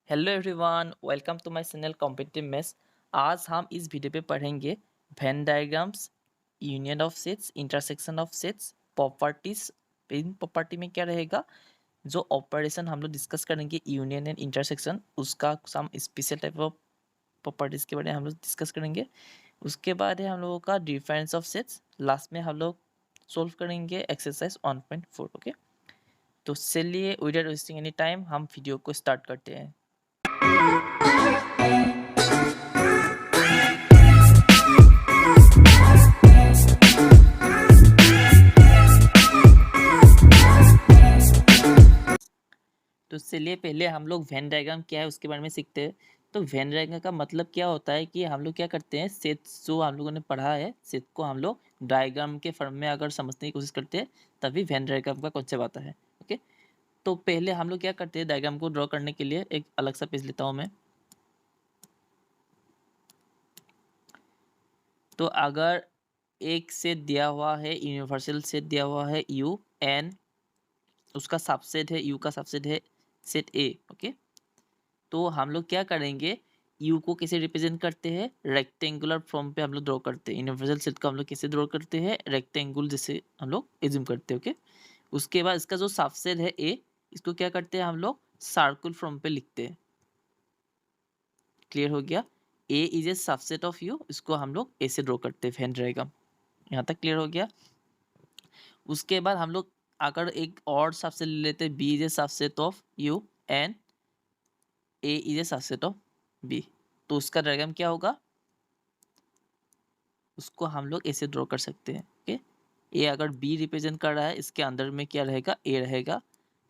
Hello everyone, welcome to my channel competitive maths. आज हम इस वीडियो पे पढ़ेंगे Venn diagrams, union of sets, intersection of sets, properties. इन प्रॉपर्टी में क्या रहेगा, जो ऑपरेशन हम लोग डिस्कस करेंगे यूनियन एंड इंटरसेक्शन, उसका some special type of properties के बारे में हम लोग डिस्कस करेंगे। उसके बाद है हम लोगों का डिफरेंस ऑफ सेट्स। लास्ट में हम लोग सोल्व करेंगे एक्सरसाइज 1.4। ओके, तो चलिए विदाउट वेस्टिंग एनी टाइम हम वीडियो को स्टार्ट करते हैं। तो चलिए पहले हम लोग वेन डायग्राम क्या है उसके बारे में सीखते हैं। तो वेन डायग्राम का मतलब क्या होता है कि हम लोग क्या करते हैं, सेट्स जो हम लोगों ने पढ़ा है, सेट को हम लोग डायग्राम के फॉर्म में अगर समझने की कोशिश करते हैं तभी वेन डायग्राम का कॉन्सेप्ट आता है। ओके, तो पहले हम लोग क्या करते हैं, डायग्राम को ड्रॉ करने के लिए एक अलग सा पेज लेता हूँ मैं। तो अगर एक सेट दिया हुआ है, यूनिवर्सल सेट दिया हुआ है यू एन, उसका सबसेट है, यू का सबसेट है सेट ए। ओके, तो हम लोग क्या करेंगे, यू को कैसे रिप्रेजेंट करते हैं, रेक्टेंगुलर फॉर्म पे हम लोग ड्रॉ करते हैं। यूनिवर्सल सेट को हम लोग कैसे ड्रॉ करते हैं, रेक्टेंगुलर जैसे हम लोग एज्यूम करते हैं। ओके, उसके बाद इसका जो सबसेट है ए, इसको क्या करते हैं हम लोग सर्कुलर फॉर्म पे लिखते हैं। क्लियर हो गया, A is a subset of U, इसको हम लोग ऐसे ड्रॉ करते हैं, वेन डायग्राम। यहाँ तक क्लियर हो गया। उसके बाद हम लोग अगर एक और सबसेट ले लेते हैं, B is a subset of U and A is a subset of B, तो उसका डायग्राम क्या होगा, उसको हम लोग ऐसे ड्रॉ कर सकते हैं। ओके, ए अगर बी रिप्रेजेंट कर रहा है, इसके अंदर में क्या रहेगा, ए रहेगा।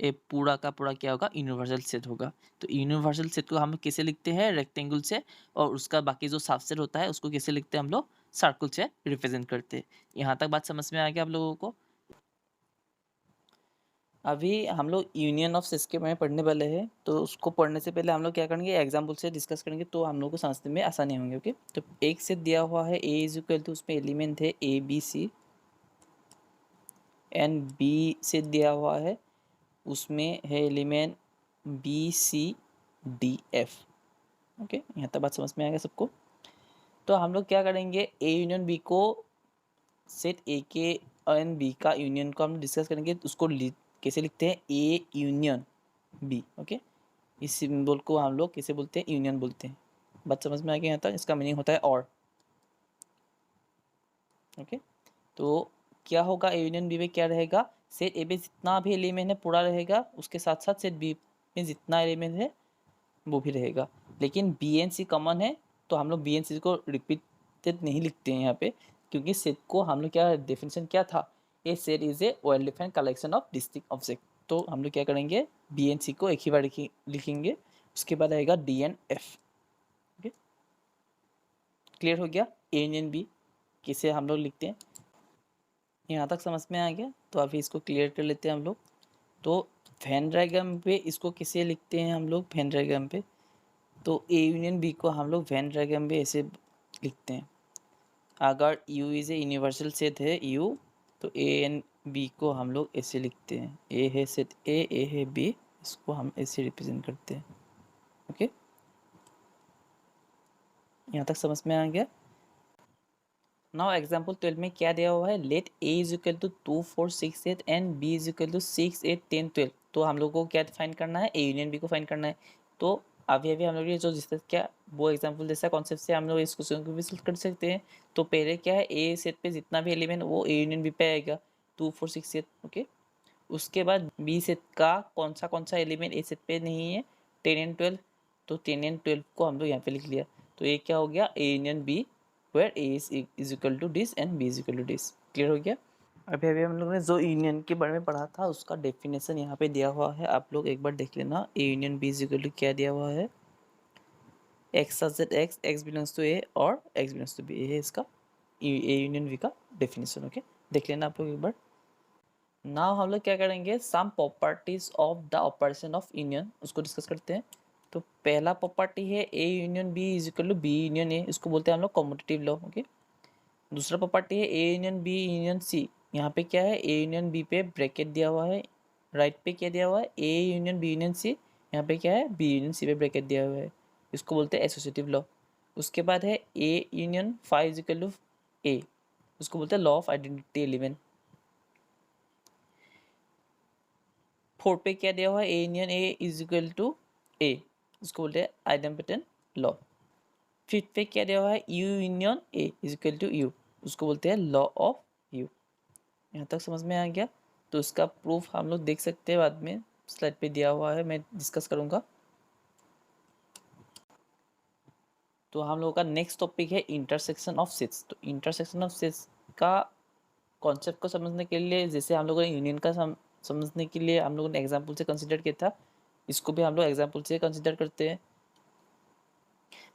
ए पूरा का पूरा क्या होगा, यूनिवर्सल सेट होगा। तो यूनिवर्सल सेट को हम कैसे लिखते हैं, रेक्टेंगल से, और उसका बाकी जो सबसेट होता है उसको कैसे लिखते हैं हम लोग, सर्कल से रिप्रेजेंट करते हैं। यहाँ तक बात समझ में आ गया आप लोगों को। अभी हम लोग यूनियन ऑफ सेट्स के बारे में पढ़ने वाले हैं, तो उसको पढ़ने से पहले हम लोग क्या करेंगे, एग्जाम्पल से डिस्कस करेंगे, तो हम लोग को समझने में आसानी होंगे। ओके, तो एक सेट दिया हुआ है, ए इज इक्वल टू, उसमें एलिमेंट है A B C, and B set दिया हुआ है, उसमें है element B C D F. Okay, यहाँ तक बात समझ में आएगा सबको। तो हम लोग क्या करेंगे, ए यूनियन बी को, सेट ए के एंड बी का यूनियन को हम डिस्कस करेंगे। उसको कैसे लिखते हैं, ए यूनियन बी। ओके, इस सिंबल को हम लोग कैसे बोलते हैं, यूनियन बोलते हैं। बात समझ में आ गया यहाँ तक, इसका मीनिंग होता है और। ओके, तो क्या होगा, ए यूनियन बी में क्या रहेगा, सेट ए में जितना भी एलिमेंट है पूरा रहेगा, उसके साथ साथ सेट बी में जितना एलिमेंट है वो भी रहेगा। लेकिन बी एन सी कॉमन है, तो हम लोग बी एन सी को रिपीटेड नहीं लिखते हैं यहाँ पे, क्योंकि सेट को हम लोग क्या डेफिनेशन क्या था, a set is a well defined collection of distinct object. तो हम लोग क्या करेंगे, बी एन सी को एक ही बार लिखेंगे, उसके बाद आएगा D N F. Okay, clear हो गया, ए यूनियन बी किसे हम लोग लिखते हैं, यहाँ तक समझ में आ गया। तो अभी इसको क्लियर कर लेते हैं हम लोग। तो वेन डायग्राम पे इसको किसे लिखते हैं हम लोग, वेन डायग्राम पे, तो ए यूनियन बी को हम लोग वेन डायग्राम में ऐसे लिखते हैं। अगर you is a universal set है यू, तो ए एन बी को हम लोग ऐसे लिखते हैं, ए है सेट ए है बी, इसको हम ऐसे रिप्रेजेंट करते हैं। ओके, यहाँ तक समझ में आ गया। नाउ एग्जाम्पल 12 में क्या दिया हुआ है, let A is equal to 2 4 6 8 and B is equal to 6 8 10 12। तो हम लोग को क्या फाइंड करना है, ए यूनियन बी को फाइंड करना है। तो अभी अभी हम लोग ये जो जिस क्या वो एग्जाम्पल जैसा कॉन्सेप्ट से हम लोग इस क्वेश्चन को भी सॉल्व कर सकते हैं। तो पहले क्या है, ए सेट पे जितना भी एलिमेंट वो ए यूनियन बी पे आएगा, 2 4 6 8। ओके, उसके बाद बी सेट का कौन सा एलिमेंट ए सेट पे नहीं है, 10 एंड 12। तो 10 एंड 12 को हम लोग यहाँ पे लिख लिया। तो ये क्या हो गया, A union B where A is equal to this and B is equal to this. Clear हो गया। अभी अभी हम लोग ने जो यूनियन के बारे में पढ़ा था उसका डेफिनेशन यहाँ पे दिया हुआ है, आप लोग एक बार देख लेना। A union B is equal to क्या दिया हुआ है, x such x, x belongs to A और एक्स बिलोंग्स टू बी, ये है इसका ए यूनियन बी का डेफिनेशन। ओके, देख लेना आप लोग एक बार। नाउ हम लोग क्या करेंगे, some properties of the operation of union, उसको डिस्कस करते हैं। तो पहला प्रॉपर्टी है A union B is equal to B union A, इसको बोलते हैं हम लोग कम्यूटेटिव लॉ। ओके, दूसरा प्रॉपर्टी है A union B union C. यहाँ पे क्या है, ए यूनियन बी पे ब्रैकेट दिया हुआ है, राइट पे क्या दिया हुआ है, A union B union C, यहाँ पे क्या है, बी यूनियन सी पे ब्रैकेट दिया हुआ है, इसको बोलते हैं एसोसिएटिव लॉ। उसके बाद है A union five is equal to A, उसको बोलते हैं लॉ ऑफ आइडेंटिटी एलिमेंट। 4 पे क्या दिया हुआ है, A union A is equal to A, उसको बोलते हैं आइडेम्पटेंट लॉ। 5th पे क्या दिया हुआ है, U union A is equal to U, उसको बोलते हैं लॉ ऑफ यू। यहाँ तक समझ में आ गया। तो इसका प्रूफ हम लोग देख सकते हैं, बाद में स्लाइड पे दिया हुआ है, मैं डिस्कस करूँगा। तो हम लोगों का नेक्स्ट टॉपिक है इंटरसेक्शन ऑफ सेट्स। तो इंटरसेक्शन ऑफ सेट्स का कॉन्सेप्ट को समझने के लिए, जैसे हम लोगों ने यूनियन का समझने के लिए हम लोगों ने एग्जाम्पल से कंसिडर किया था, इसको भी हम लोग एग्जाम्पल से कंसिडर करते हैं।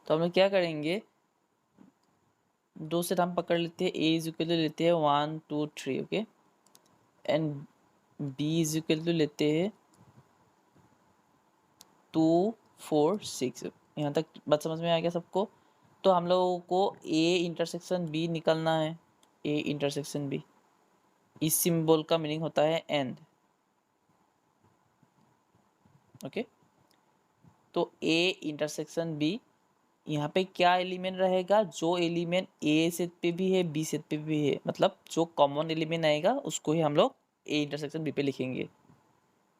तो हम लोग क्या करेंगे, दो सेट हम पकड़ लेते हैं, ए इज इक्वल टू लेते हैं 1 2 3, okay, and B is equal to लेते हैं 2 4 6। यहाँ तक बात समझ में आ गया सबको। तो हम लोगों को ए इंटरसेक्शन बी निकलना है, ए इंटरसेक्शन बी, इस सिंबल का मीनिंग होता है एंड, ओके। तो ए इंटरसेक्शन बी, यहाँ पे क्या एलिमेंट रहेगा, जो एलिमेंट ए सेट पे भी है बी सेट पे भी है, मतलब जो कॉमन एलिमेंट आएगा उसको ही हम लोग ए इंटरसेक्शन बी पे लिखेंगे।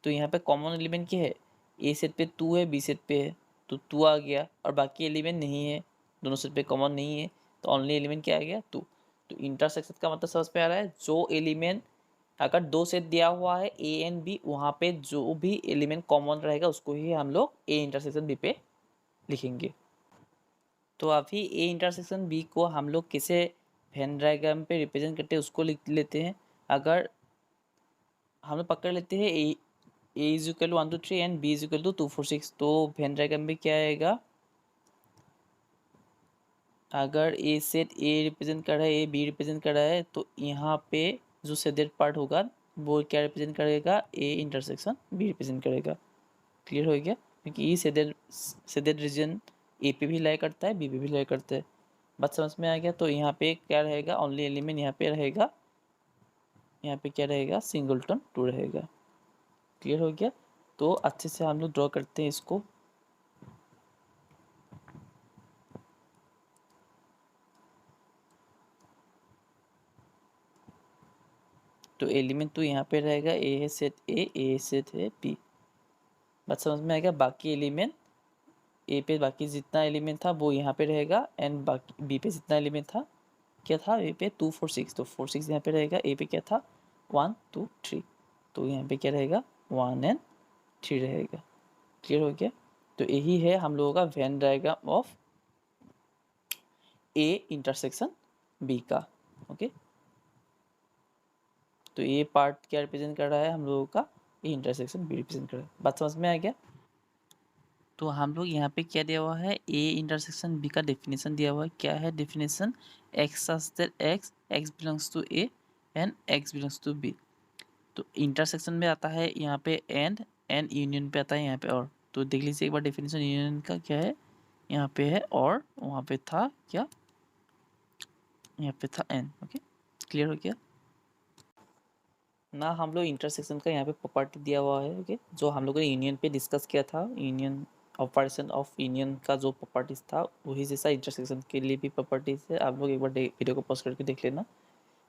तो यहाँ पे कॉमन एलिमेंट क्या है, ए सेट पे 2 है, बी सेट पे है, तो 2 आ गया, और बाकी एलिमेंट नहीं है, दोनों सेट पे कॉमन नहीं है, तो ओनली एलिमेंट क्या आ गया, 2। तो इंटरसेक्शन का मतलब समझ में आ रहा है, जो एलिमेंट अगर दो सेट दिया हुआ है ए एंड बी, वहाँ पे जो भी एलिमेंट कॉमन रहेगा उसको ही हम लोग ए इंटरसेक्शन बी पे लिखेंगे। तो अभी ए इंटरसेक्शन बी को हम लोग किसे वेन डायग्राम पे रिप्रेजेंट करते हैं उसको लिख लेते हैं। अगर हम लोग पकड़ लेते हैं A is equal to 1 2 3 and B is equal to 2 4 6, तो वेन डायग्राम में क्या आएगा, अगर ए सेट ए रिप्रेजेंट कर रहा है, ए बी रिप्रेजेंट कर रहा है, तो यहाँ पे जो शेडेड पार्ट होगा वो क्या रिप्रेजेंट करेगा, ए इंटरसेक्शन बी रिप्रेजेंट करेगा। क्लियर हो गया, क्योंकि ये शेडेड रीजन ए पे भी लाई करता है, बी पे भी लाई करता है। बात समझ में आ गया। तो यहाँ पे क्या रहेगा, ओनली एलिमेंट यहाँ पे रहेगा, यहाँ पे क्या रहेगा, सिंगलटन 2 रहेगा। क्लियर हो गया। तो अच्छे से हम लोग ड्रॉ करते हैं इसको। तो एलिमेंट तो यहाँ पे रहेगा, ए है सेट ए सेट है बी। बात समझ में आएगा। बाकी एलिमेंट ए पे बाकी जितना एलिमेंट था वो यहाँ पे रहेगा, एंड बाकी बी पे जितना एलिमेंट था, क्या था, ए पे 2 4 6, तो 4 6 यहाँ पे रहेगा, ए पे क्या था 1 2 3, तो यहाँ पे क्या रहेगा 1 एंड 3 रहेगा। क्लियर हो गया। तो यही है हम लोगों का Venn diagram of A intersection B का, ओके। तो ये पार्ट क्या रिप्रेजेंट कर रहा है, हम लोगों का ए इंटरसेक्शन बी रिप्रेजेंट कर रहा है। बात समझ में आ गया। तो हम लोग यहाँ पे क्या दिया हुआ है, ए इंटरसेक्शन बी का डेफिनेशन दिया हुआ है। क्या है definition, x such that x belongs to A and x belongs to B. तो इंटरसेक्शन में आता है यहाँ पे एंड यूनियन पे आता है यहाँ पे और। तो देख लीजिए एक बार डेफिनेशन यूनियन का क्या है, यहाँ पे है और, वहाँ पे था क्या, यहाँ पे था एन, ओके। क्लियर हो गया ना। हम लोग इंटरसेक्शन का यहाँ पे प्रॉपर्टी दिया हुआ है, ओके, जो हम लोगों ने यूनियन पे डिस्कस किया था। यूनियन ऑपरेशन ऑफ यूनियन का जो प्रॉपर्टीज था वही जैसा इंटरसेक्शन के लिए भी प्रॉपर्टीज है। आप लोग एक बार वीडियो को पॉज करके देख लेना।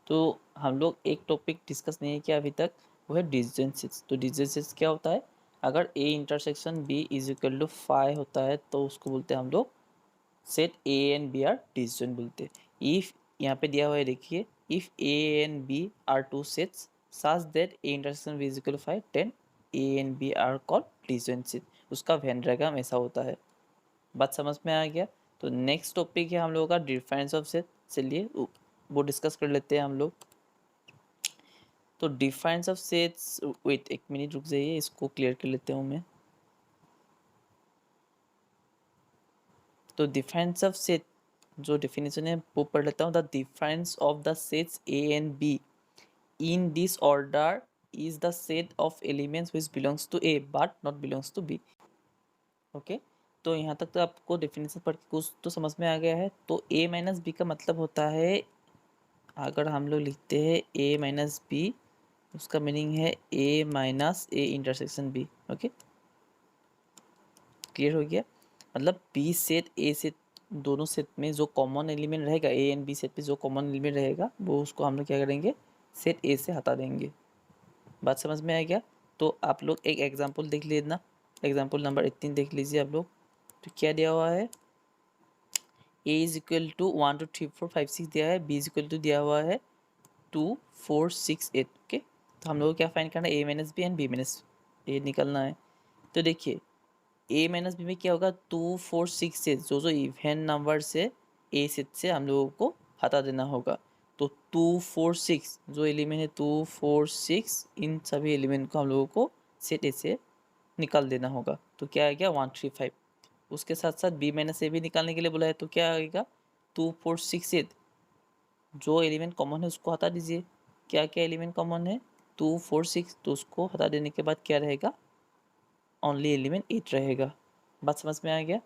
तो हम लोग एक टॉपिक डिस्कस नहीं किया अभी तक, वो है डिसीजन सेट्स। तो डिसीजन सेट्स क्या होता है, अगर A intersection B is equal to 5 होता है तो उसको बोलते हैं हम लोग set A and B are decision बोलते हैं। इफ यहाँ पे दिया हुआ है देखिए, if A and B are two sets such that A intersection B is equal to 5, then A and B are called disjoint set। उसका वेन डायग्राम ऐसा होता है। बात समझ में आ गया। तो नेक्स्ट टॉपिक है हम लोगों का डिफरेंस ऑफ सेट। चलिए वो डिस्कस कर लेते हैं हम लोग। तो डिफरेंस ऑफ सेट्स, वेट एक मिनट रुक जाइए, इसको क्लियर कर लेते हूँ मैं। तो डिफरेंस ऑफ सेट जो डेफिनेशन है वो पढ़ लेता हूँ। The difference of the sets A and B in this order is the set of elements which belongs to A but not belongs to B, okay. तो यहाँ तक तो आपको डेफिनेशन पढ़ के कुछ तो समझ में आ गया है। तो A माइनस बी का मतलब होता है, अगर हम लोग लिखते हैं A माइनस बी, उसका मीनिंग है A minus A intersection B, okay. Clear हो गया। मतलब बी सेट ए सेट दोनों सेट में जो कॉमन एलिमेंट रहेगा, ए एंड बी सेट में जो कॉमन एलिमेंट रहेगा वो उसको हम लोग क्या करेंगे, सेट ए से हटा देंगे। बात समझ में आ गया। तो आप लोग एक एग्जांपल देख लेना, एग्जांपल नंबर 18 देख लीजिए आप लोग। तो क्या दिया हुआ है, ए इज इक्वल टू 1 2 3 4 5 6 दिया है, बी इज इक्वल टू दिया हुआ है 2 4 6 8। ओके, तो हम लोग को क्या फाइंड करना है, A minus B and B minus A निकलना है। तो देखिए ए माइनस बी में क्या होगा, 2 4 6 से जो इवन नंबर से ए सेट से हम लोगों को हटा देना होगा। तो 2 4 6 जो एलिमेंट है 2 4 6, इन सभी एलिमेंट को हम लोगों को सेट ए से निकाल देना होगा। तो क्या आ गया 1 3 5। उसके साथ साथ बी माइनस ए भी निकालने के लिए बोला है, तो क्या आएगा 2 4 6 8, जो एलिमेंट कॉमन है उसको हटा दीजिए। क्या क्या एलिमेंट कॉमन है, 2 4 6, तो उसको हटा देने के बाद क्या रहेगा, ओनली एलिमेंट 8 रहेगा। बात समझ में आ गया।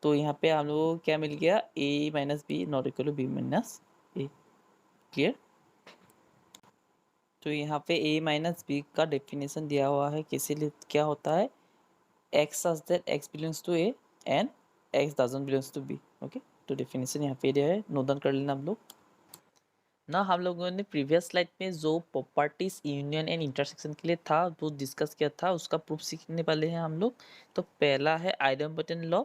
तो यहाँ पे हम लोगों को क्या मिल गया, A minus B not equal to B minus A. Clear. तो यहाँ पे ए माइनस बी का डेफिनेशन दिया हुआ है, किसी लिए क्या होता है, x such that x belongs to A and x doesn't belongs to B. Okay, तो डेफिनेशन यहाँ पे दिया है, नोट डाउन कर लेना हम लोग ना। हम लोगों ने प्रीवियस स्लाइड में जो प्रॉपर्टीज यूनियन एंड इंटरसेक्शन के लिए था वो डिस्कस किया था, उसका प्रूफ सीखने वाले हैं हम लोग। तो पहला है आइडेम्पटन लॉ।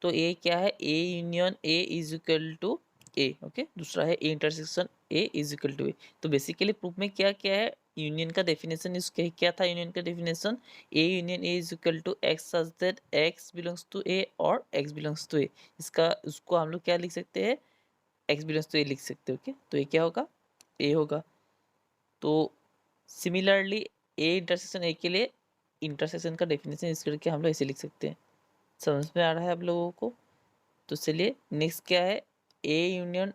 तो ए क्या है, A union A is equal to A. Okay, दूसरा है A intersection A is equal to A. तो बेसिकली प्रूफ में क्या क्या है, यूनियन का डेफिनेशन इसके क्या था, यूनियन का definition A union A is equal to x such that x belongs to A और एक्स बिलोंग्स टू ए। इसका उसको हम लोग क्या लिख सकते हैं, एक्स बिलोंग्स टू ए लिख सकते हो। ओके, तो ये क्या होगा, ए होगा। तो सिमिलरली ए इंटरसेक्शन ए के लिए इंटरसेक्शन का डेफिनेशन इस करके हम लोग ऐसे लिख सकते हैं। समझ में आ रहा है आप लोगों को। तो चलिए नेक्स्ट क्या है, A union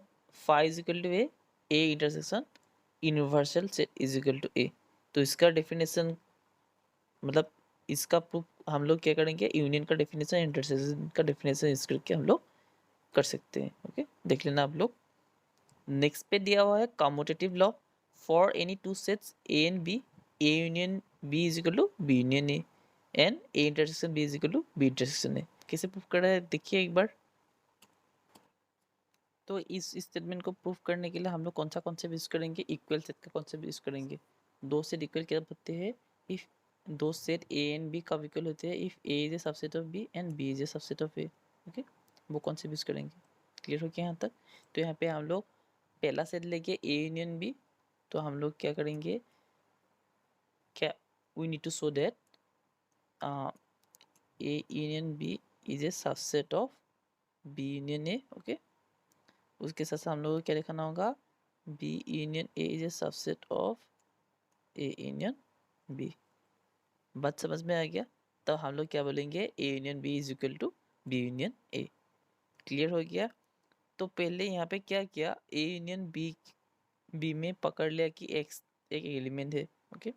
phi is equal to A, A intersection universal set is equal to A. तो इसका डेफिनेशन मतलब इसका प्रूफ हम लोग क्या करेंगे, यूनियन का डेफिनेशन इंटरसेक्शन का डेफिनेशन इस करके हम लोग कर सकते हैं। ओके, देख लेना आप लोग। नेक्स्ट पे दिया हुआ है commutative law for any two sets A and B, A union B is equal to B union A and A intersection B is equal to B intersection A. कैसे प्रूफ कर रहा है देखिए एक बार। तो इस स्टेटमेंट को प्रूफ करने के लिए हम लोग कौन सा कॉन्सेप्ट यूज करेंगे, इक्वल सेट का कॉन्सेप्ट यूज करेंगे। दो सेट इक्वल क्या होते हैं, इफ दो सेट ए एंड बी कब इक्वल होते हैं, if A is a subset of B and B is a subset of A. Okay, वो कॉन्सेप्ट यूज करेंगे। क्लियर हो गया यहाँ तक। तो यहाँ पे हम लोग पहला सेट लेके ए यूनियन बी, तो हम लोग क्या करेंगे, क्या we need to show that A union B is a subset of B union A. Okay, उसके साथ हम लोग को क्या दिखाना होगा, B union A is a subset of A union B. बात समझ में आ गया। तो हम लोग क्या बोलेंगे, A union B is equal to B union A. Clear हो गया। तो पहले यहाँ पे क्या किया, ए यूनियन बी में पकड़ लिया कि एक्स एक एलिमेंट है। Okay,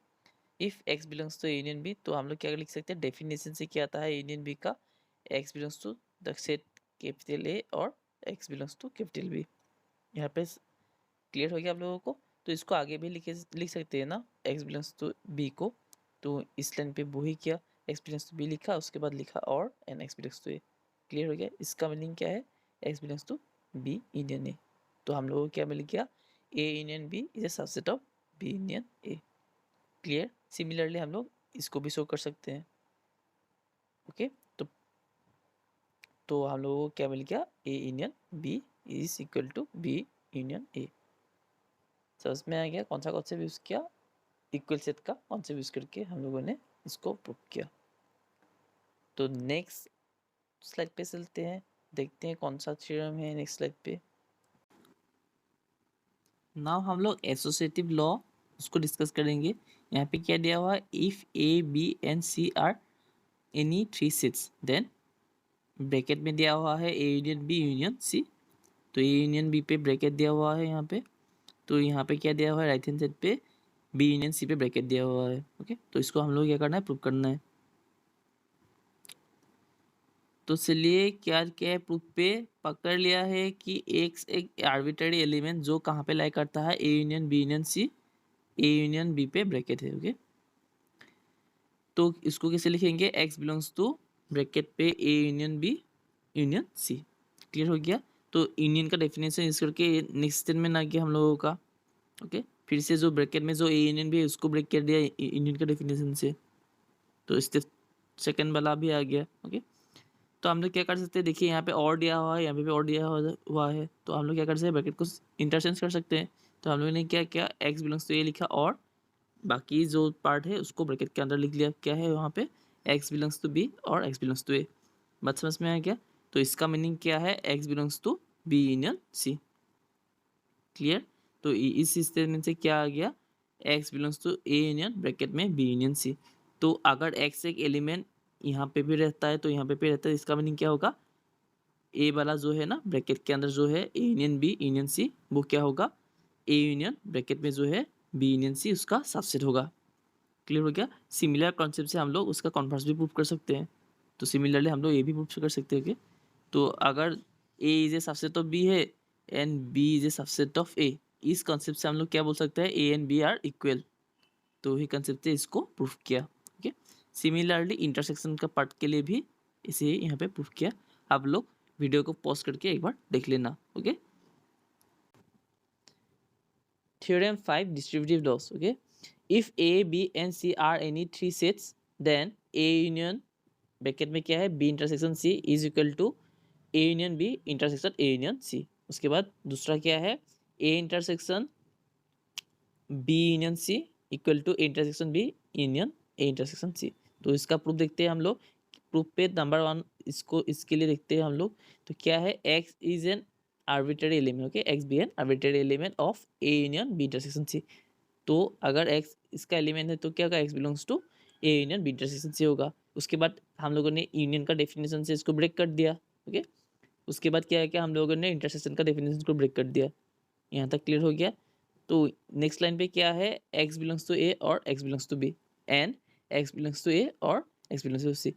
if x belongs to union B, तो हम लोग क्या लिख सकते हैं, डेफिनेशन से क्या आता है यूनियन बी का, x belongs to the set capital A और x belongs to capital B. यहाँ पे क्लियर हो गया आप लोगों को। तो इसको आगे भी लिख सकते हैं ना, एक्स बिलोंग्स टू बी को। तो इस लाइन पे वही किया, एक्स बिलोंग्स टू बी लिखा, उसके बाद लिखा और and x belongs to A. Clear हो गया। इसका मीनिंग क्या है, x belongs to B union A. तो हम लोगों को क्या मिल गया, A union B is a subset of B union A. Clear. Similarly हम लोग इसको भी शो कर सकते हैं। ओके, तो हम लोगों को क्या मिल गया, A union B is equal to B union A. समझ में आ गया कौन सा कॉन्सेप्ट यूज़ किया, इक्वल सेट का कॉन्सेप्ट यूज़ करके हम लोगों ने इसको प्रूव किया। तो नेक्स्ट स्लाइड पे चलते हैं, देखते हैं कौन सा थ्योरम है नेक्स्ट स्लाइड पे। नाउ हम लोग एसोसिएटिव लॉ उसको डिस्कस करेंगे। यहाँ पे क्या दिया हुआ है, if A B and C are any three sets then bracket में दिया हुआ है A union B union C. तो ए यूनियन बी पे ब्रैकेट दिया हुआ है यहाँ पे। तो यहाँ पे क्या दिया हुआ है, राइट हैंड साइड पे बी यूनियन सी पे ब्रैकेट दिया हुआ है। ओके, तो इसको हम लोग क्या करना है, प्रूव करना है। तो चलिए क्या क्या है, प्रूफ पे पकड़ लिया है कि एक आर्बिट्ररी एलिमेंट जो कहाँ पे लाई करता है, A union B union C, A union B पे ब्रैकेट है। ओके, तो इसको कैसे लिखेंगे, एक्स बिलोंग्स टू ब्रैकेट पे A union B union C. Clear हो गया। तो यूनियन का डेफिनेशन यूज करके नेक्स्ट स्टेटमेंट आ गया हम लोगों का। ओके, फिर से जो ब्रैकेट में जो ए यूनियन बी है उसको ब्रेक कर दिया यूनियन का डेफिनेशन से, तो स्टेप सेकंड वाला भी आ गया। ओके, तो हम लोग क्या कर सकते हैं, देखिए यहाँ पे और दिया हुआ है, यहाँ पे भी और दिया हुआ है, तो हम लोग क्या कर सकते हैं, ब्रैकेट को इंटरचेंज कर सकते हैं। तो हम लोग ने क्या किया, एक्स बिलोंग्स टू ए लिखा और बाकी जो पार्ट है उसको ब्रैकेट के अंदर लिख लिया। क्या है वहाँ पे, एक्स बिलोंग्स टू बी और एक्स बिलोंग्स टू ए। बात समझ में आ गया। तो इसका मीनिंग क्या है, x belongs to B union C. Clear. तो इस स्टेटमेंट से क्या आ गया, x belongs to A union bracket में बी यूनियन सी। तो अगर एक्स एक एलिमेंट यहाँ पे भी रहता है तो यहाँ पे भी रहता है, इसका मीनिंग क्या होगा, ए वाला जो है ना ब्रैकेट के अंदर जो है A union B union C, वो क्या होगा, ए यूनियन ब्रैकेट में जो है बी यूनियन सी उसका सबसेट होगा। क्लियर हो गया। सिमिलर कॉन्सेप्ट से हम लोग उसका कॉन्वर्स भी प्रूव कर सकते हैं। तो सिमिलरली हम लोग ये भी प्रूव कर सकते हैं कि तो अगर A is a subset of B है and B is a subset of A, इस कॉन्सेप्ट से हम लोग क्या बोल सकते हैं, A and B are equal. तो ही कंसेप्ट से इसको प्रूफ किया। ओके, सिमिलरली इंटरसेक्शन का पार्ट के लिए भी इसे यहाँ पे प्रूफ किया। आप लोग वीडियो को पॉज करके एक बार देख लेना। Okay, theorem 5 distributive laws. Okay, if A B and C are any three sets then A union bracket में क्या है, B intersection C is equal to A union B intersection A union C. उसके बाद दूसरा क्या है, A intersection B union C equal to intersection B union A intersection C. तो इसका प्रूफ देखते हैं हम लोग। प्रूफ पे नंबर 1 इसको इसके लिए देखते हैं हम लोग। तो क्या है, x is an arbitrary element. Okay, x be an arbitrary element of A union B intersection C. तो अगर एक्स इसका एलिमेंट है तो क्या होगा, x belongs to A union B intersection C होगा। उसके बाद हम लोगों ने यूनियन का डेफिनेशन से इसको ब्रेक कर दिया। ओके, उसके बाद क्या है, क्या हम लोगों ने इंटरसेक्शन का डेफिनेशन को ब्रेक कर दिया। यहाँ तक क्लियर हो गया। तो नेक्स्ट लाइन पे क्या है, एक्स बिलोंग्स टू ए और x belongs to B and x belongs to A और एक्स बिलोंग्स टू सी।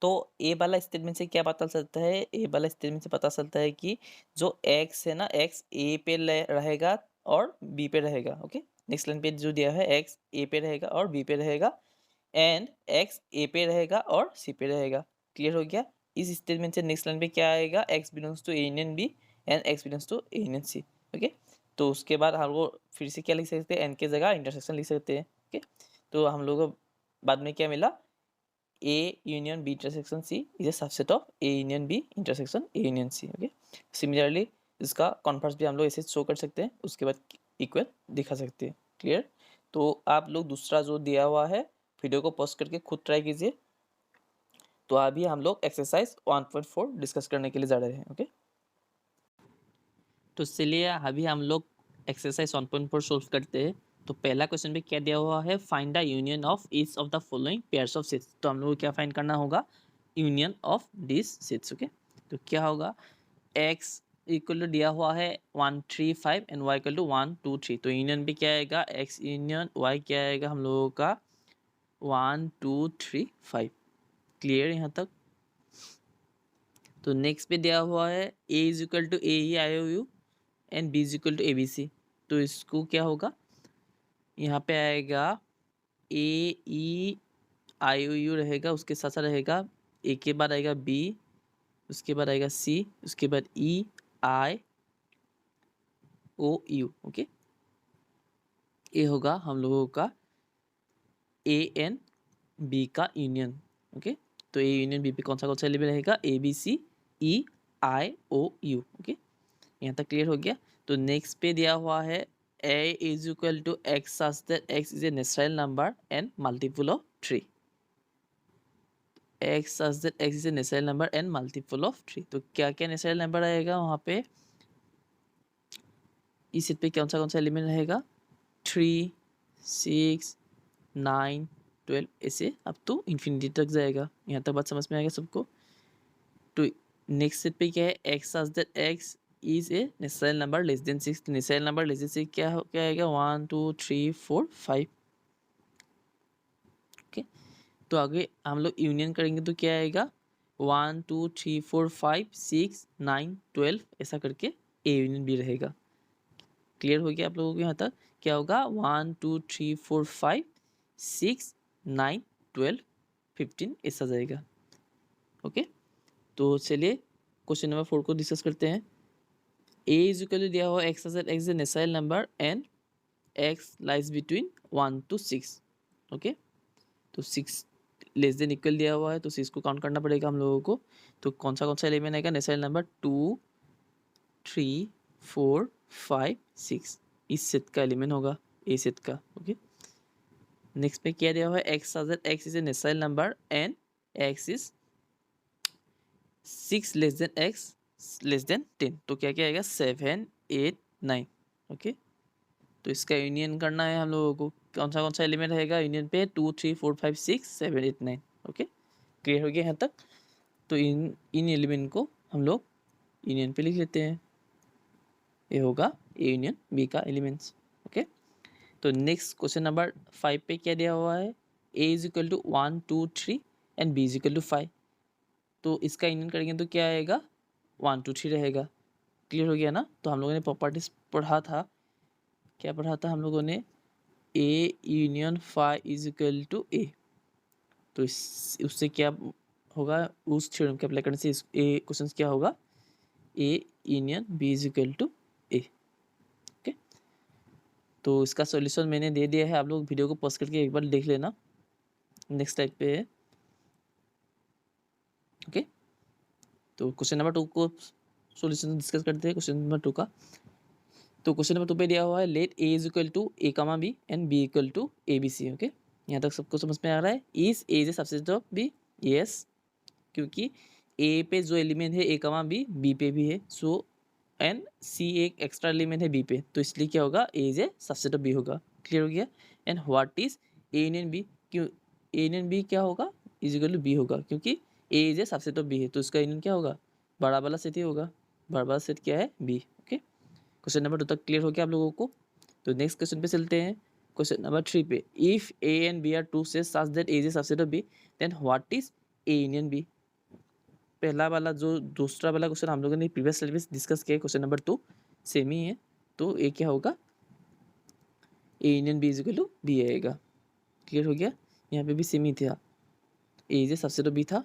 तो ए वाला स्टेटमेंट से क्या पता चलता है, ए वाला स्टेटमेंट से पता चलता है कि जो एक्स है ना, एक्स ए पे रहेगा और बी पे रहेगा। ओके, नेक्स्ट लाइन पे जो दिया है, एक्स ए पे रहेगा और बी पे रहेगा एंड एक्स ए पे रहेगा और सी पे रहेगा। क्लियर हो गया। इस स्टेटमेंट से नेक्स्ट लाइन पे क्या आएगा, x belongs to A union B and x belongs to A union C. Okay, तो उसके बाद हम लोग फिर से क्या लिख सकते हैं, एन के जगह इंटरसेक्शन लिख सकते हैं। ओके, तो हम लोग को बाद में क्या मिला, A union B intersection C is a subset of A union B intersection A union C. Okay, similarly इसका कॉन्वर्स भी हम लोग ऐसे शो कर सकते हैं, उसके बाद इक्वल दिखा सकते हैं। क्लियर। तो आप लोग दूसरा जो दिया हुआ है वीडियो को पॉज करके खुद ट्राई कीजिए। तो अभी हम लोग एक्सरसाइज 1.4 डिस्कस करने के लिए जा रहे हैं। ओके, तो चलिए अभी हम लोग एक्सरसाइज 1.4 सॉल्व करते हैं। तो पहला क्वेश्चन पे क्या दिया हुआ है, find the union of each of the following pairs of sets. तो हम लोग को क्या फाइंड करना होगा, union of this sets. Okay, तो क्या होगा, एक्स इक्वल टू दिया हुआ है 1 3 5 एंड वाई इक्वल टू 1 2 3। तो यूनियन पे क्या आएगा, एक्स यूनियन वाई क्या आएगा हम लोगों का 1 2 3 5। क्लियर यहाँ तक। तो नेक्स्ट पे दिया हुआ है A is equal to A E I O U and B is equal to A B C. तो इसको क्या होगा, यहाँ पे आएगा ए ई आई ओ यू रहेगा, उसके साथ साथ रहेगा ए के बाद आएगा बी, उसके बाद आएगा सी, उसके बाद ई आई ओ यू। ओके, ये होगा हम लोगों का ए एन बी का यूनियन। ओके, तो ए यूनियन बी पे कौन सा एलिमेंट रहेगा, A B C E I O U. Okay, यहाँ तक क्लियर हो गया। तो नेक्स्ट पे दिया हुआ है a is equal to x such that x is a natural number and multiple of 3। x such that x is a natural number and multiple of 3। तो क्या क्या नेचुरल नंबर आएगा वहाँ पे, इस सेट पे कौन सा एलिमेंट रहेगा, 3 6 9 12 ऐसे अप टू इन्फिनिटी तक जाएगा। यहाँ तक बात समझ में आएगा सबको। तो नेक्स्ट सेट पे क्या है, x such that x is a natural number less than 6। Natural number less than 6 क्या आएगा, 1 2 3 4 5। ओके, तो आगे हम लोग यूनियन करेंगे तो क्या आएगा, 1 2 3 4 5 6 9 12 ऐसा करके ए यूनियन बी रहेगा। क्लियर हो गया आप लोगों को यहाँ तक। क्या होगा, 1 2 3 4 5 6 9 12 15 ऐसा जाएगा। ओके, तो चलिए क्वेश्चन नंबर 4 को डिस्कस करते हैं। ए इज इक्वल टू दिया हुआ x is a natural number and x lies between 1 to 6। Okay, तो 6 लेस देन इक्वल दिया हुआ है, तो 6 को काउंट करना पड़ेगा हम लोगों को। तो कौन सा एलिमेंट आएगा? नेचुरल नंबर 2, 3, 4, 5, 6 इस सेट का एलिमेंट होगा, ए सेट का। ओके, नेक्स्ट पे क्या दिया हुआ है? X is a natural number and x is 6 less than x less than 10। तो क्या क्या आएगा? 7, 8, 9। ओके, तो इसका यूनियन करना है हम लोगों को। कौन सा एलिमेंट रहेगा यूनियन पे? 2, 3, 4, 5, 6, 7, 8, 9। ओके, क्लियर हो गया यहाँ तक? तो इन एलिमेंट को हम लोग यूनियन पे लिख लेते हैं। ये होगा ए यूनियन बी का एलिमेंट्स। ओके, तो नेक्स्ट क्वेश्चन नंबर 5 पे क्या दिया हुआ है? A is equal to 1, 2, 3 and B is equal to 5। तो इसका यूनियन करेंगे तो क्या आएगा? 1, 2, 3 रहेगा। क्लियर हो गया ना? तो हम लोगों ने प्रॉपर्टीज पढ़ा था, क्या पढ़ा था हम लोगों ने? A union 5 is equal to A. तो उससे क्या होगा? उस थ्योरम के अप्लाई करने से ए क्वेश्चन क्या होगा? A union B is equal to A. Okay, तो इसका सॉल्यूशन मैंने दे दिया है, आप लोग वीडियो को पॉज करके एक बार देख लेना। नेक्स्ट स्लाइड पे है। ओके, तो क्वेश्चन नंबर 2 को सॉल्यूशन डिस्कस करते हैं, क्वेश्चन नंबर 2 का। तो क्वेश्चन नंबर 2 पे दिया हुआ है let A is equal to A comma B and B equal to A B C. Okay, यहाँ तक सबको समझ में आ रहा है? Is A is a subset of B? Yes, क्योंकि ए पे जो एलिमेंट है ए कामा बी पे भी है, सो एंड सी एक एक्स्ट्रा एलिमेंट है बी पे, तो इसलिए क्या होगा? A is a subset of B होगा। क्लियर हो गया? And what is A union B? क्यों ए यूनियन बी क्या होगा? इज इक्वल टू बी होगा, क्योंकि A is a subset of B है, तो इसका यूनियन क्या होगा? बड़ा वाला सेट ही होगा। बड़ा वाला सेट क्या है? बी। ओके, क्वेश्चन नंबर 2 तक क्लियर हो गया आप लोगों को? तो नेक्स्ट क्वेश्चन पे चलते हैं। क्वेश्चन नंबर 3 पे, if A and B are two set such that A is a subset of B, then what is A union B? पहला वाला जो दूसरा वाला क्वेश्चन हम लोगों ने प्रीवियस स्लाइड में डिस्कस किया, क्वेश्चन नंबर 2 सेम ही है। तो ए क्या होगा? A union B is equal to B आएगा। क्लियर हो गया? यहाँ पे भी सेम ही था, A is a subset of B था,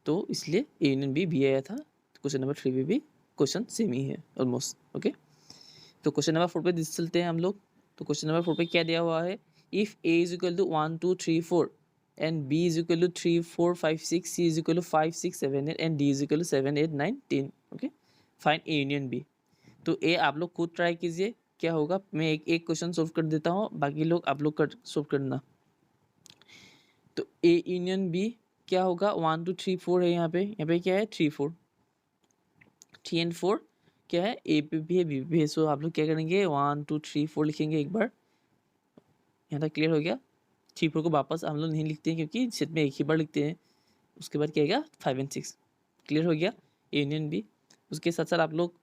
तो इसलिए ए यूनियन बी आया था। क्वेश्चन नंबर 3 पे भी क्वेश्चन सेम ही है ऑलमोस्ट। ओके, तो क्वेश्चन नंबर 4 पे चलते हैं हम लोग। तो क्वेश्चन नंबर 4 पे क्या दिया हुआ है? If A is equal to 1, 2, 3, 4 and B is equal to 3, 4, 5, 6, C is equal to 5, 6, 7, 8 and D is equal to 7, 8, 9, 10। Okay, find A union B. तो ए आप लोग खुद ट्राई कीजिए क्या होगा। मैं एक एक क्वेश्चन सोल्व कर देता हूँ, बाकी लोग आप लोग कर सोल्व करना। तो ए यूनियन बी क्या होगा? 1, 2, 3, 4 है, यहाँ पे क्या है? 3, 4, 3 एंड 4 क्या है? ए पे भी है बी पे भी है। सो आप लोग क्या करेंगे? 1, 2, 3, 4 लिखेंगे एक बार। यहाँ तक क्लियर हो गया? 3, 4 को वापस हम लोग नहीं लिखते हैं, क्योंकि सेट में एक ही बार लिखते हैं। उसके बाद क्या आएगा? 5 एंड 6। क्लियर हो गया? A union B. उसके साथ साथ आप लोग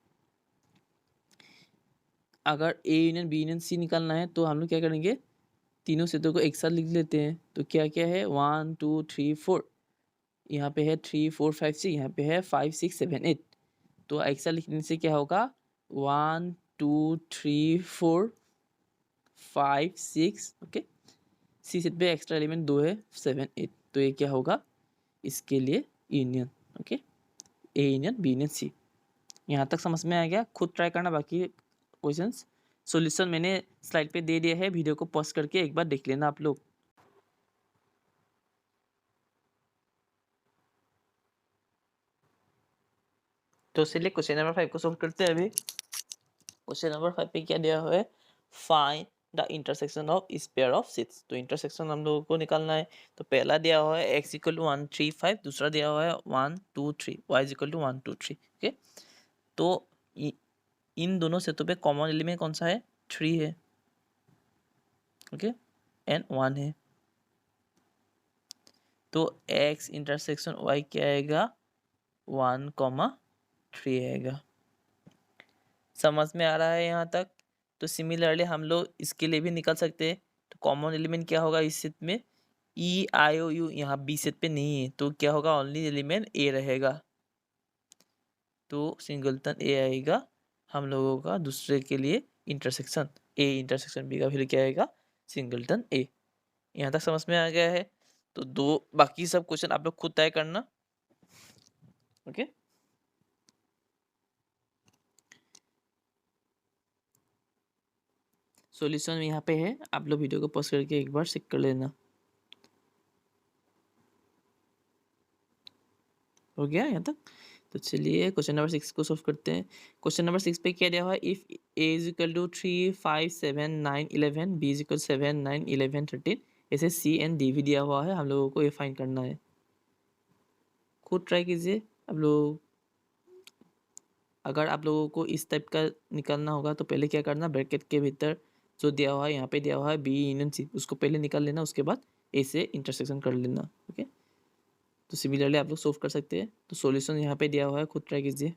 अगर A union B union C निकालना है, तो हम लोग क्या करेंगे? तीनों सेटों को एक साथ लिख लेते हैं। तो क्या क्या है? 1, 2, 3, 4, यहाँ पे है 3, 4, 5, 6, यहाँ पे है 5, 6, 7, 8। तो एक साथ लिखने से क्या होगा? 1, 2, 3, 4, 5, 6। ओके, सी सेट पे एक्स्ट्रा एलिमेंट 2 है, 7, 8। तो ये क्या होगा? इसके लिए union. Okay, A union B union C. यहाँ तक समझ में आ गया? खुद ट्राई करना बाकी क्वेश्चंस। सॉल्यूशन मैंने स्लाइड पे दे दिया है, वीडियो को पॉज करके एक बार देख लेना आप लोग। तो चलिए क्वेश्चन नंबर 5 को सॉल्व करते हैं अभी। क्वेश्चन नंबर 5 पे क्या दिया हुआ है? फाइंड द इंटरसेक्शन ऑफ इस पेयर ऑफ सेट्स। तो इंटरसेक्शन हम लोगों को निकालना है। तो पहला दिया हुआ है x इक्वल टू 1, 3, 5, दूसरा दिया हुआ है 1, 2, 3, y इक्वल टू 1, 2, 3। ओके, तो इन दोनों सेटों पे कॉमन एलिमेंट कौन सा है? 3 है। ओके, एंड 1 है। तो x इंटरसेक्शन y क्या आएगा? 1, 3 आएगा। समझ में आ रहा है यहाँ तक? तो सिमिलरली हम लोग इसके लिए भी निकल सकते हैं। तो कॉमन एलिमेंट क्या होगा इस सेट में? ई आई ओ यू, यहाँ बी सेट पे नहीं है, तो क्या होगा? ओनली एलिमेंट ए रहेगा, तो सिंगलटन ए आएगा हम लोगों का दूसरे के लिए इंटरसेक्शन। ए इंटरसेक्शन बी का फिर क्या आएगा? सिंगलटन ए। यहाँ तक समझ में आ गया है? तो दो बाकी सब क्वेश्चन आप लोग खुद तय करना। ओके। सॉल्यूशन यहाँ पे है, आप लोग वीडियो को पॉज करके एक बार चेक कर लेना। हो गया यहाँ तक? तो चलिए क्वेश्चन नंबर 6 को सॉल्व करते हैं। क्वेश्चन नंबर 6 पे क्या दिया हुआ है, if A is equal to 3 5 7 9 11 B is equal 7 9 11 13, ऐसे सी एंड डी भी दिया हुआ है, हम लोगों को ये फाइंड करना है। खुद ट्राई कीजिए आप लोग। अगर आप लोगों को इस टाइप का निकालना होगा तो पहले क्या करना, ब्रैकेट के भीतर जो दिया हुआ है, यहाँ पे दिया हुआ है बी यूनियन सी, उसको पहले निकाल लेना, उसके बाद ए से इंटरसेक्शन कर लेना। ओके, तो सिमिलरली आप लोग सोल्व कर सकते हैं। तो सॉल्यूशन यहाँ पे दिया हुआ है, खुद ट्राई कीजिए।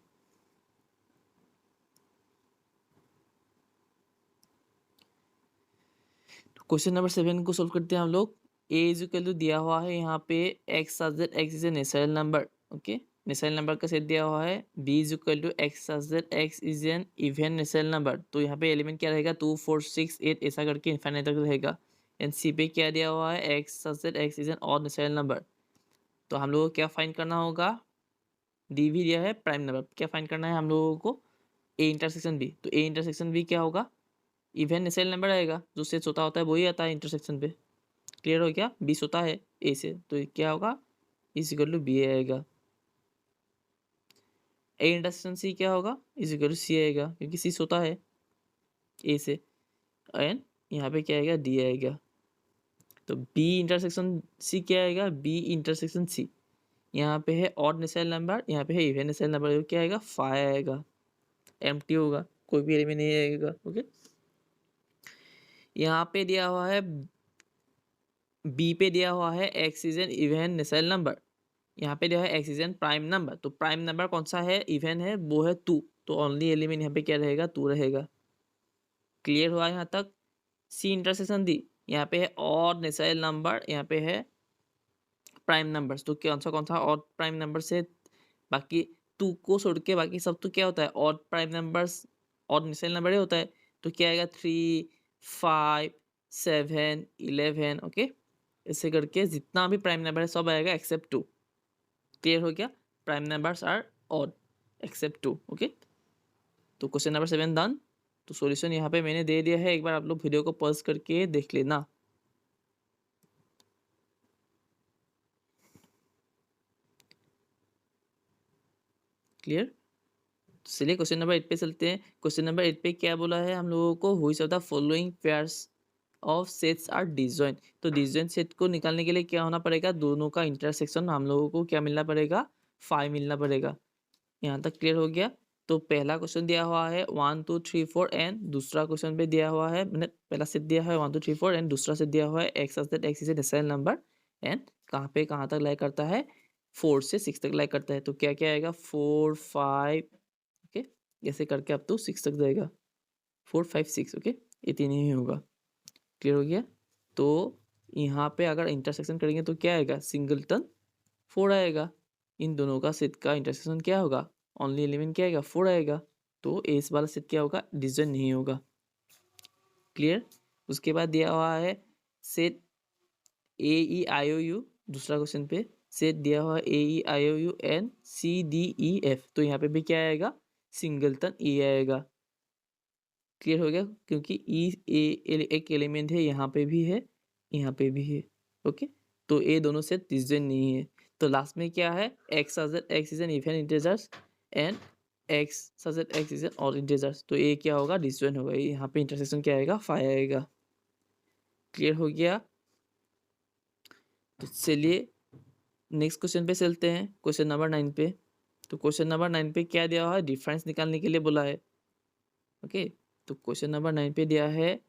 क्वेश्चन नंबर 7 को सोल्व करते हैं हम लोग। ए इज इक्वल टू दिया हुआ है यहाँ पे x such that x is a natural number. Okay, natural number का सेट दिया हुआ है। B is equal to x such that x is an even natural number, तो यहाँ पे एलिमेंट क्या रहेगा, 2 4 6 8 ऐसा करके इनफाइनाइट तक रहेगा। एंड सी पे क्या दिया हुआ है, x such that x is N odd natural number. तो हम लोगों को क्या फाइंड करना होगा, डी भी दिया है, प्राइम नंबर क्या फाइंड करना है हम लोगों को, ए इंटरसेक्शन बी। तो ए इंटरसेक्शन बी क्या होगा, इवन नेचुरल नंबर आएगा, जो सेट होता है वही आता है इंटरसेक्शन पे। क्लियर हो गया, 20 होता है ए से, तो ये क्या होगा, इज इक्वल टू बी आएगा। ए इंटरसेक्शन सी क्या होगा, इज इक्वल टू सी आएगा, क्योंकि सी होता है ए से। एंड यहाँ पे क्या आएगा, डी आएगा। तो बी इंटरसेक्शन सी क्या आएगा, बी इंटरसेक्शन सी, यहाँ पे है ऑड नेचुरल नंबर, यहाँ पे है इवन नेचुरल नंबर, क्या आएगा, 5 आएगा। एम्प्टी होगा, कोई भी एलिमेंट नहीं आएगा। ओके, यहाँ पे दिया हुआ है, बी पे दिया हुआ है x is an even natural number, यहाँ पे दिया है x is N prime number. तो प्राइम नंबर कौन सा है, इवन है, वो है 2, तो ओनली एलिमेंट यहाँ पे क्या रहेगा, 2 रहेगा। क्लियर हुआ यहाँ तक। सी इंटरसेक्शन दी, यहाँ पे है ऑड नेचुरल नंबर, यहाँ पे है प्राइम नंबर्स, तो कौन सा ऑड प्राइम नंबर से, बाकी 2 को छोड़ के बाकी सब तो क्या होता है, odd prime numbers, odd natural number ही होता है। तो क्या आएगा, 3 5 7 11। ओके, ऐसे करके जितना भी प्राइम नंबर है सब आएगा एक्सेप्ट 2। क्लियर हो गया, prime numbers are odd except 2। Okay, तो क्वेश्चन नंबर 7 डन। तो सॉल्यूशन यहाँ पे मैंने दे दिया है, एक बार आप लोग वीडियो को पॉज करके देख लेना। क्लियर, चलिए क्वेश्चन नंबर 8 पे चलते हैं। क्वेश्चन नंबर 8 पे क्या बोला है हम लोगों को, which of the following pairs of sets are disjoint. तो डिसजॉइंट सेट को निकालने के लिए क्या होना पड़ेगा, दोनों का इंटरसेक्शन हम लोगों को क्या मिलना पड़ेगा, 5 मिलना पड़ेगा। यहाँ तक क्लियर हो गया। तो पहला क्वेश्चन दिया हुआ है 1 2 3 4 एंड दूसरा क्वेश्चन पे दिया हुआ है, मैंने पहला सेट दिया है 1 2 3 4 एंड दूसरा सेट दिया हुआ है x x is a natural number and कहाँ पे कहाँ तक लाइक करता है, 4 से 6 तक लाइक करता है। तो क्या क्या आएगा, 4 5, ओके, ऐसे करके अब तो 6 तक जाएगा, 4 5 6। ओके, ये 3 ही होगा। क्लियर हो गया। तो यहाँ पे अगर इंटरसेक्शन करेंगे तो क्या आएगा, सिंगलटन 4 आएगा। इन दोनों का सेट का इंटरसेक्शन क्या होगा, ओनली एलिमेंट क्या आएगा, 4 आएगा। तो एस वाला सेट क्या होगा, डिवीजन नहीं होगा। क्लियर। उसके बाद दिया हुआ है set A E I O U, दूसरा क्वेश्चन पे सेट दिया हुआ है A E I O U N C D E F, तो यहाँ पे भी क्या आएगा, सिंगलटन ई आएगा। क्लियर हो गया, क्योंकि ई एक एलिमेंट है, यहाँ पे भी है, यहाँ पे भी है। ओके, तो ये दोनों से डिवीजन नहीं है। तो लास्ट में क्या है, x x is an even integers and x such x is N odd integers, तो ये क्या होगा, डिवीजन होगा। यहाँ पे इंटरसेक्शन क्या आएगा, 5 आएगा। क्लियर हो गया। तो चलिए नेक्स्ट क्वेश्चन पे चलते हैं, क्वेश्चन नंबर 9 पे। तो क्वेश्चन नंबर 9 पे क्या दिया हुआ है, डिफरेंस निकालने के लिए बोला है। ओके, तो क्वेश्चन नंबर 9 पे दिया है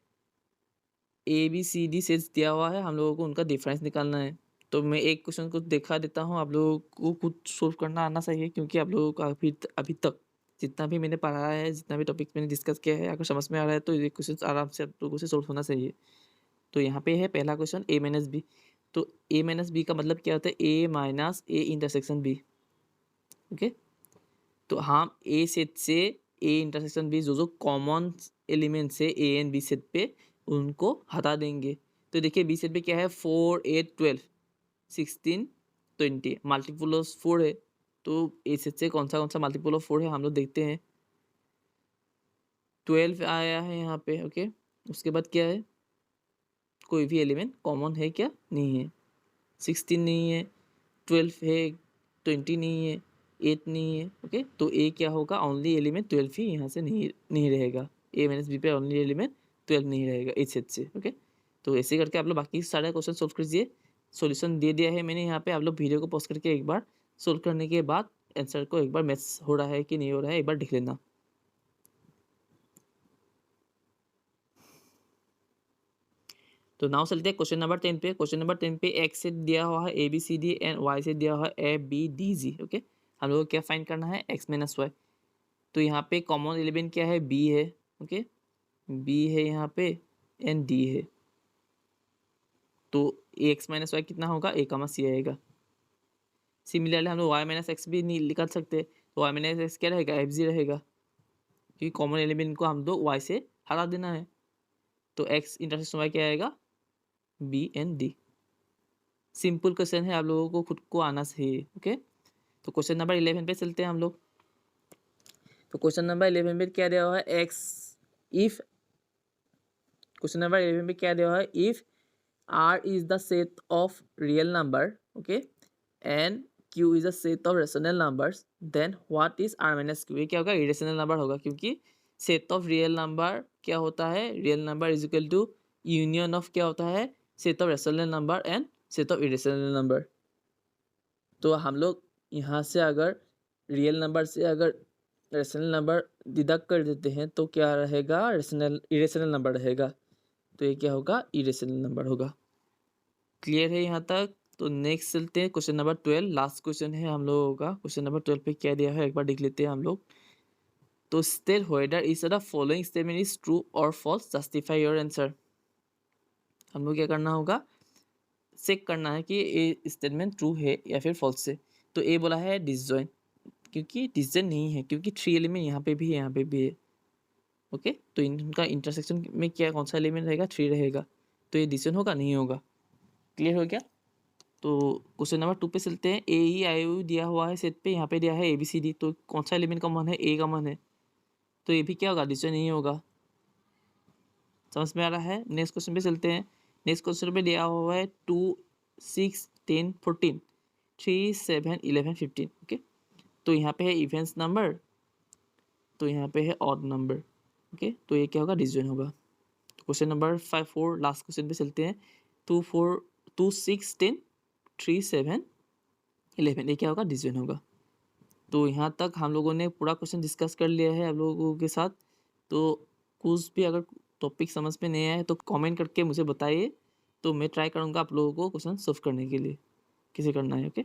A B C D sets दिया हुआ है, हम लोगों को उनका डिफरेंस निकालना है। तो मैं एक क्वेश्चन को दिखा देता हूँ, आप लोगों को खुद सोल्व करना आना चाहिए, क्योंकि आप लोगों को अभी तक जितना भी मैंने पढ़ाया है, जितना भी टॉपिक मैंने डिस्कस किया है, अगर समझ में आ रहा है तो ये क्वेश्चन आराम से आप लोगों से सोल्व होना चाहिए। तो यहाँ पे है पहला क्वेश्चन ए माइनस बी। तो ए माइनस बी का मतलब क्या होता है, A minus A intersection B. Okay, तो हम ए सेट से ए इंटरसेक्शन बी जो कॉमन एलिमेंट्स है ए एंड बी सेट पे, उनको हटा देंगे। तो देखिए बी सेट पे क्या है, 4 8 12 16 20, मल्टीपल ऑफ 4 है, तो ए से कौन सा मल्टीपल ऑफ 4 है हम लोग देखते हैं। 12 आया है यहाँ पे, ओके। उसके बाद क्या है, कोई भी एलिमेंट कॉमन है क्या, नहीं है। 16 नहीं है, 12 है, 20 नहीं है, 8 नहीं है, ओके। तो ए क्या होगा, ओनली एलिमेंट 12 ही यहाँ से नहीं रहेगा। ए माइनस बी पे ओनली एलिमेंट 12 नहीं रहेगा इस सेट से, ओके। तो ऐसे करके आप लोग बाकी सारे क्वेश्चन सोल्व कीजिए। सॉल्यूशन दे दिया है मैंने यहाँ पे, आप लोग वीडियो को पॉज करके एक बार सोल्व करने के बाद आंसर को एक बार मैच हो रहा है कि नहीं हो रहा है एक बार देख लेना। तो नाउ चलते हैं क्वेश्चन नंबर 10 पे। क्वेश्चन नंबर 10 पे एक्स से दिया हुआ है A B C D and Y से दिया हुआ है A B D G, okay. हम लोग को क्या फाइंड करना है, एक्स माइनस वाई। तो यहाँ पे कॉमन एलिमेंट क्या है, बी है, ओके। बी है यहाँ पे एंड डी है। तो एक्स माइनस वाई कितना होगा, ए कमा सी आएगा। सिमिलरली हम लोग वाई माइनस एक्स भी नहीं निकाल सकते, तो वाई माइनस एक्स क्या रहेगा, एफ जी रहेगा, क्योंकि कॉमन एलिमेंट को हम लोग वाई से हटा देना है। तो एक्स इंटरसेक्शन वाई क्या आएगा, B and D. Simple question है, आप लोगों को खुद को आना चाहिए, ओके। तो क्वेश्चन नंबर 11 पे चलते हैं हम लोग। तो क्वेश्चन नंबर 11 पे क्या दिया हुआ है, एक्स इफ, क्वेश्चन नंबर 11 पे क्या दिया हुआ है, if R is the set of real number, okay, and Q is the set of rational numbers, then what is R minus Q? ये क्या होगा, irrational number होगा, क्योंकि set of real number क्या होता है, real number is equal to union of क्या होता है, set of rational number and set of irrational number। तो हम लोग यहाँ से अगर रियल नंबर से अगर रेशनल नंबर डिडक्ट कर देते हैं तो क्या रहेगा, रेशनल इरेशनल नंबर रहेगा। तो ये क्या होगा, इरेशनल नंबर होगा। क्लियर है यहाँ तक। तो नेक्स्ट चलते हैं क्वेश्चन नंबर 12, लास्ट क्वेश्चन है हम लोगों का। क्वेश्चन नंबर 12 पे क्या दिया है एक बार देख लेते हैं हम लोग। तो state whether is the following statement is true और फॉल्स, जस्टिफाई योर आंसर। हम लोग क्या करना होगा, चेक करना है कि ये स्टेटमेंट ट्रू है या फिर फॉल्स है। तो ए बोला है डिसजॉइन, क्योंकि डिसजॉइन नहीं है, क्योंकि 3 एलिमेंट यहाँ पे भी है, यहाँ पे भी है, ओके। तो इनका इंटरसेक्शन में क्या कौन सा एलिमेंट रहेगा, 3 रहेगा। तो ये डिसजॉइन होगा, नहीं होगा। क्लियर हो गया। तो क्वेश्चन नंबर 2 पे चलते हैं। ए ई आई यू दिया हुआ है सेट पे, यहाँ पे दिया है ए बी सी डी। तो कौन सा एलिमेंट कॉमन है, ए कॉमन है। तो ये भी क्या होगा, डिसजॉइन नहीं होगा। समझ में आ रहा है। नेक्स्ट क्वेश्चन पे चलते हैं। नेक्स्ट क्वेश्चन पे दिया हुआ है 2 6 10 14 3 7 11 15, ओके। तो यहाँ पे है इवेंट्स नंबर, तो यहाँ पे है ऑड नंबर, ओके। तो ये क्या होगा, डिसजॉइन होगा। तो क्वेश्चन नंबर 5 4 लास्ट क्वेश्चन पे चलते हैं। 2 6 10 3 7 11, ये क्या होगा, डिसजॉइन होगा। तो यहाँ तक हम लोगों ने पूरा क्वेश्चन डिस्कस कर लिया है आप लोगों के साथ। तो कुछ भी अगर टॉपिक समझ में नहीं आए तो कमेंट करके मुझे बताइए, तो मैं ट्राई करूँगा आप लोगों को क्वेश्चन सॉल्व करने के लिए, कैसे करना है, ओके।